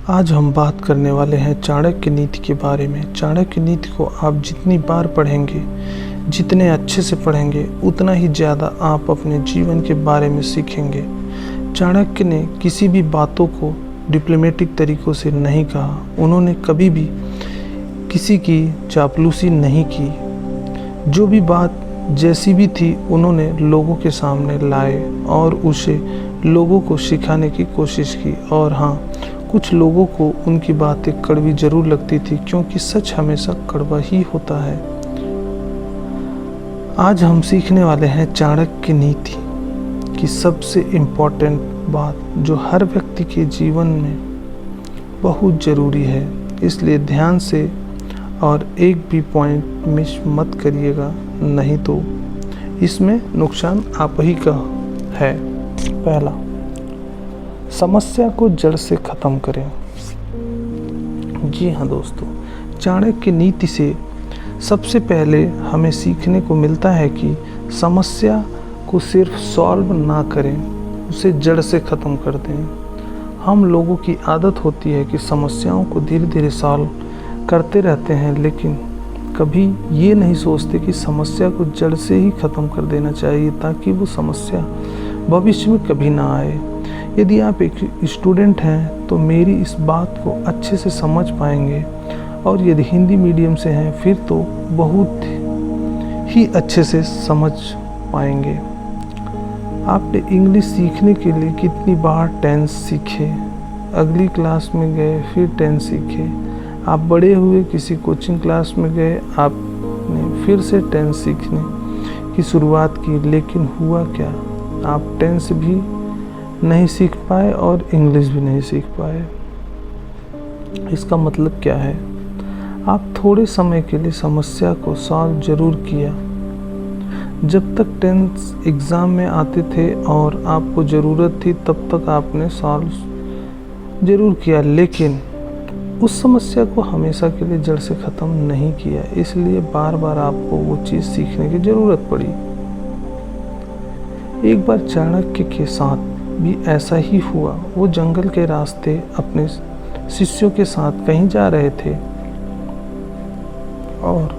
आज हम बात करने वाले हैं चाणक्य नीति के बारे में। चाणक्य नीति को आप जितनी बार पढ़ेंगे, जितने अच्छे से पढ़ेंगे, उतना ही ज़्यादा आप अपने जीवन के बारे में सीखेंगे। चाणक्य ने किसी भी बातों को डिप्लोमेटिक तरीक़ों से नहीं कहा। उन्होंने कभी भी किसी की चापलूसी नहीं की। जो भी बात जैसी भी थी, उन्होंने लोगों के सामने लाए और उसे लोगों को सिखाने की कोशिश की। और हाँ, कुछ लोगों को उनकी बातें कड़वी ज़रूर लगती थी, क्योंकि सच हमेशा कड़वा ही होता है। आज हम सीखने वाले हैं चाणक्य नीति की सबसे इम्पोर्टेंट बात, जो हर व्यक्ति के जीवन में बहुत ज़रूरी है। इसलिए ध्यान से और एक भी पॉइंट मिस मत करिएगा, नहीं तो इसमें नुकसान आप ही का है। पहला, समस्या को जड़ से ख़त्म करें। जी हाँ दोस्तों, चाणक्य नीति से सबसे पहले हमें सीखने को मिलता है कि समस्या को सिर्फ सॉल्व ना करें, उसे जड़ से ख़त्म कर दें। हम लोगों की आदत होती है कि समस्याओं को धीरे धीरे सॉल्व करते रहते हैं, लेकिन कभी ये नहीं सोचते कि समस्या को जड़ से ही ख़त्म कर देना चाहिए, ताकि वो समस्या भविष्य में कभी ना आए। यदि आप एक स्टूडेंट हैं तो मेरी इस बात को अच्छे से समझ पाएंगे, और यदि हिंदी मीडियम से हैं फिर तो बहुत ही अच्छे से समझ पाएंगे। आपने इंग्लिश सीखने के लिए कितनी बार टेंस सीखे, अगली क्लास में गए फिर टेंस सीखे। आप बड़े हुए किसी कोचिंग क्लास में गए, आपने फिर से टेंस सीखने की शुरुआत की, लेकिन हुआ क्या? आप टेंस भी नहीं सीख पाए और इंग्लिश भी नहीं सीख पाए। इसका मतलब क्या है? आप थोड़े समय के लिए समस्या को सॉल्व जरूर किया। जब तक टेंस एग्ज़ाम में आते थे और आपको ज़रूरत थी, तब तक आपने सॉल्व ज़रूर किया, लेकिन उस समस्या को हमेशा के लिए जड़ से ख़त्म नहीं किया। इसलिए बार बार आपको वो चीज़ सीखने की ज़रूरत पड़ी। एक बार चाणक्य के साथ भी ऐसा ही हुआ। वो जंगल के रास्ते अपने शिष्यों के साथ कहीं जा रहे थे और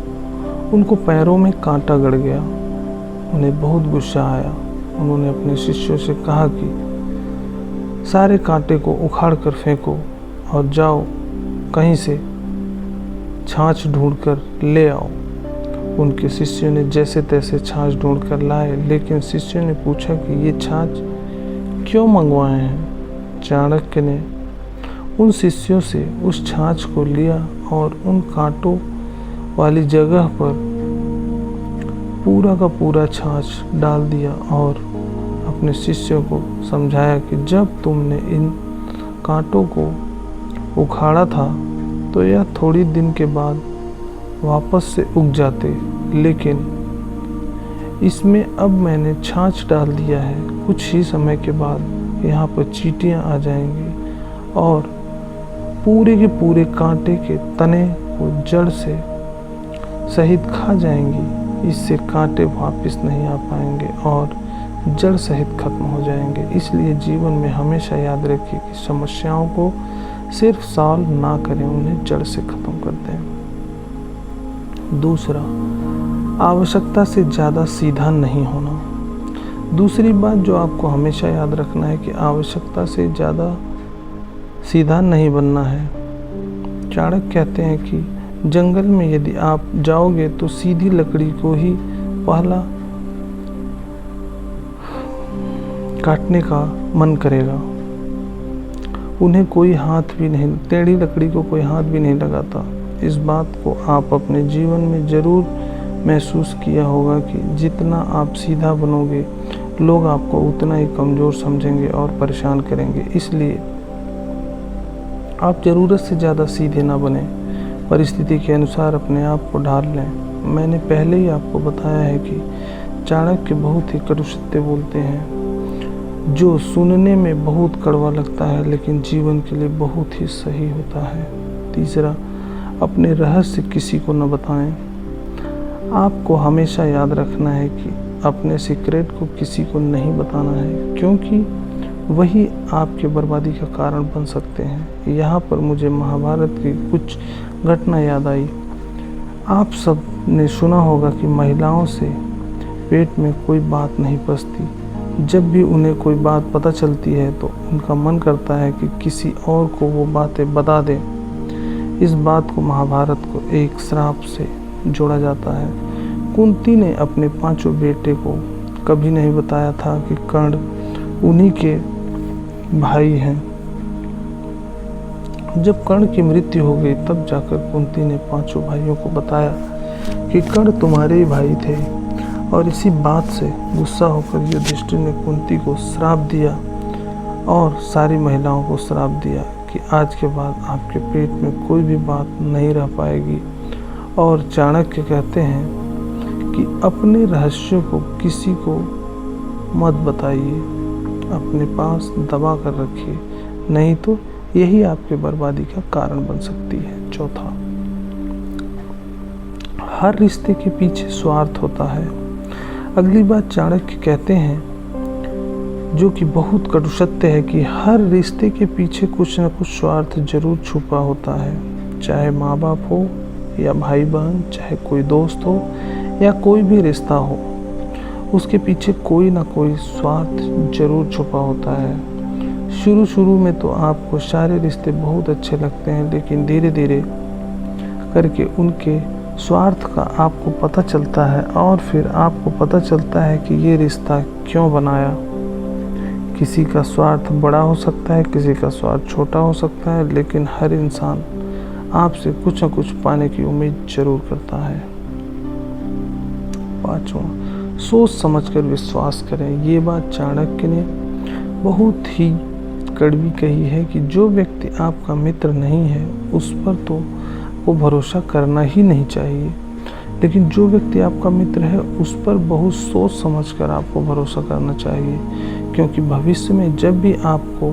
उनको पैरों में कांटा गड़ गया। उन्हें बहुत गुस्सा आया। उन्होंने अपने शिष्यों से कहा कि सारे कांटे को उखाड़ कर फेंको और जाओ कहीं से छाछ ढूंढकर ले आओ। उनके शिष्यों ने जैसे तैसे छाछ ढूंढकर लाए, लेकिन शिष्यों ने पूछा कि ये छाछ क्यों मंगवाए हैं? चाणक्य ने उन शिष्यों से उस छाछ को लिया और उन कांटों वाली जगह पर पूरा का पूरा छाछ डाल दिया और अपने शिष्यों को समझाया कि जब तुमने इन कांटों को उखाड़ा था तो यह थोड़ी दिन के बाद वापस से उग जाते, लेकिन इसमें अब मैंने छाछ डाल दिया है। कुछ ही समय के बाद यहाँ पर चींटियाँ आ जाएंगी और पूरे के पूरे कांटे के तने को जड़ से सहित खा जाएंगी। इससे कांटे वापस नहीं आ पाएंगे और जड़ सहित खत्म हो जाएंगे। इसलिए जीवन में हमेशा याद रखिए कि समस्याओं को सिर्फ सॉल्व ना करें, उन्हें जड़ से ख़त्म कर दें। दूसरा, आवश्यकता से ज़्यादा सीधा नहीं होना। दूसरी बात जो आपको हमेशा याद रखना है कि आवश्यकता से ज़्यादा सीधा नहीं बनना है। चाणक्य कहते हैं कि जंगल में यदि आप जाओगे तो सीधी लकड़ी को ही पहला काटने का मन करेगा। उन्हें कोई हाथ भी नहीं, टेढ़ी लकड़ी को कोई हाथ भी नहीं लगाता। इस बात को आप अपने जीवन में ज़रूर महसूस किया होगा कि जितना आप सीधा बनोगे, लोग आपको उतना ही कमज़ोर समझेंगे और परेशान करेंगे। इसलिए आप ज़रूरत से ज़्यादा सीधे ना बने, परिस्थिति के अनुसार अपने आप को ढाल लें। मैंने पहले ही आपको बताया है कि चाणक्य बहुत ही कटु सत्य बोलते हैं, जो सुनने में बहुत कड़वा लगता है लेकिन जीवन के लिए बहुत ही सही होता है। तीसरा, अपने रहस्य किसी को न बताएं। आपको हमेशा याद रखना है कि अपने सीक्रेट को किसी को नहीं बताना है, क्योंकि वही आपके बर्बादी का कारण बन सकते हैं। यहाँ पर मुझे महाभारत की कुछ घटना याद आई। आप सब ने सुना होगा कि महिलाओं से पेट में कोई बात नहीं पचती। जब भी उन्हें कोई बात पता चलती है तो उनका मन करता है कि किसी और को वो बातें बता दें। इस बात को महाभारत को एक श्राप से जोड़ा जाता है। कुंती ने अपने 5 बेटे को कभी नहीं बताया था कि कर्ण उन्हीं के भाई हैं। जब कर्ण की मृत्यु हो गई तब जाकर कुंती ने 5 भाइयों को बताया कि कर्ण तुम्हारे ही भाई थे। और इसी बात से गुस्सा होकर युधिष्ठिर ने कुंती को श्राप दिया और सारी महिलाओं को श्राप दिया कि आज के बाद आपके पेट में कोई भी बात नहीं रह पाएगी। और चाणक्य कहते हैं कि अपने रहस्यों को किसी को मत बताइए, अपने पास दबा कर रखिए, नहीं तो यही आपके बर्बादी का कारण बन सकती है। चौथा, हर रिश्ते के पीछे स्वार्थ होता है। अगली बात चाणक्य कहते हैं, जो कि बहुत कटु सत्य है, कि हर रिश्ते के पीछे कुछ न कुछ स्वार्थ जरूर छुपा होता है। चाहे माँ बाप हो या भाई बहन, चाहे कोई दोस्त हो या कोई भी रिश्ता हो, उसके पीछे कोई ना कोई स्वार्थ जरूर छुपा होता है। शुरू में तो आपको सारे रिश्ते बहुत अच्छे लगते हैं, लेकिन धीरे धीरे करके उनके स्वार्थ का आपको पता चलता है और फिर आपको पता चलता है कि ये रिश्ता क्यों बनाया। किसी का स्वार्थ बड़ा हो सकता है, किसी का स्वार्थ छोटा हो सकता है, लेकिन हर इंसान आपसे कुछ न कुछ पाने की उम्मीद जरूर करता है। 5वां, सोच समझकर विश्वास करें। ये बात चाणक्य ने बहुत ही कड़वी कही है कि जो व्यक्ति आपका मित्र नहीं है उस पर तो को भरोसा करना ही नहीं चाहिए, लेकिन जो व्यक्ति आपका मित्र है उस पर बहुत सोच समझकर आपको भरोसा करना चाहिए, क्योंकि भविष्य में जब भी आपको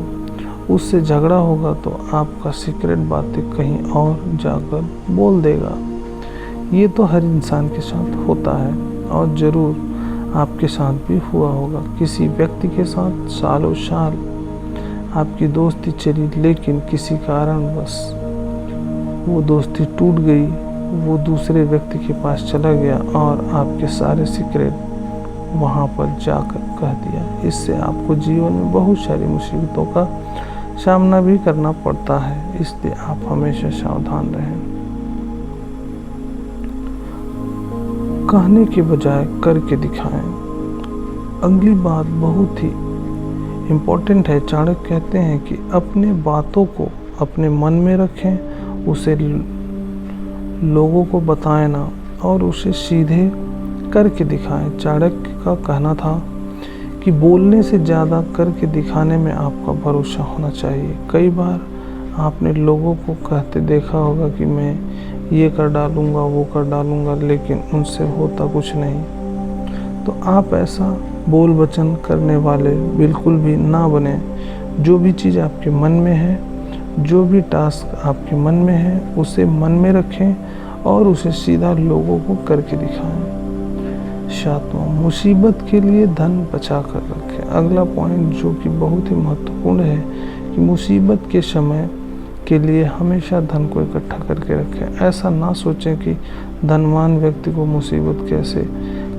उससे झगड़ा होगा तो आपका सीक्रेट बातें कहीं और जाकर बोल देगा। ये तो हर इंसान के साथ होता है और ज़रूर आपके साथ भी हुआ होगा। किसी व्यक्ति के साथ सालों साल आपकी दोस्ती चली, लेकिन किसी कारणवश वो दोस्ती टूट गई, वो दूसरे व्यक्ति के पास चला गया और आपके सारे सीक्रेट वहाँ पर जाकर कह दिया। इससे आपको जीवन में बहुत सारी मुसीबतों का सामना भी करना पड़ता है, इसलिए आप हमेशा सावधान रहें। कहने के बजाय करके दिखाएं। अगली बात बहुत ही इम्पोर्टेंट है। चाणक्य कहते हैं कि अपने बातों को अपने मन में रखें, उसे लोगों को बताएं ना, और उसे सीधे करके दिखाएं। चाणक्य का कहना था कि बोलने से ज़्यादा करके दिखाने में आपका भरोसा होना चाहिए। कई बार आपने लोगों को कहते देखा होगा कि मैं ये कर डालूँगा, वो कर डालूँगा, लेकिन उनसे होता कुछ नहीं। तो आप ऐसा बोल वचन करने वाले बिल्कुल भी ना बने। जो भी चीज़ आपके मन में है, जो भी टास्क आपके मन में है, उसे मन में रखें और उसे सीधा लोगों को करके दिखाएं। 7वां, मुसीबत के लिए धन बचा कर रखें। अगला पॉइंट जो कि बहुत ही महत्वपूर्ण है कि मुसीबत के समय के लिए हमेशा धन को इकट्ठा करके रखें। ऐसा ना सोचें कि धनवान व्यक्ति को मुसीबत कैसे।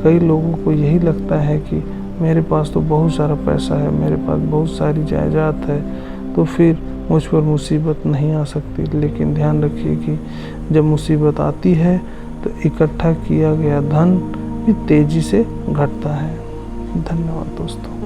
कई लोगों को यही लगता है कि मेरे पास तो बहुत सारा पैसा है, मेरे पास बहुत सारी जायदाद है, तो फिर मुझ पर मुसीबत नहीं आ सकती। लेकिन ध्यान रखिए कि जब मुसीबत आती है तो इकट्ठा किया गया धन भी तेजी से घटता है। धन्यवाद दोस्तों।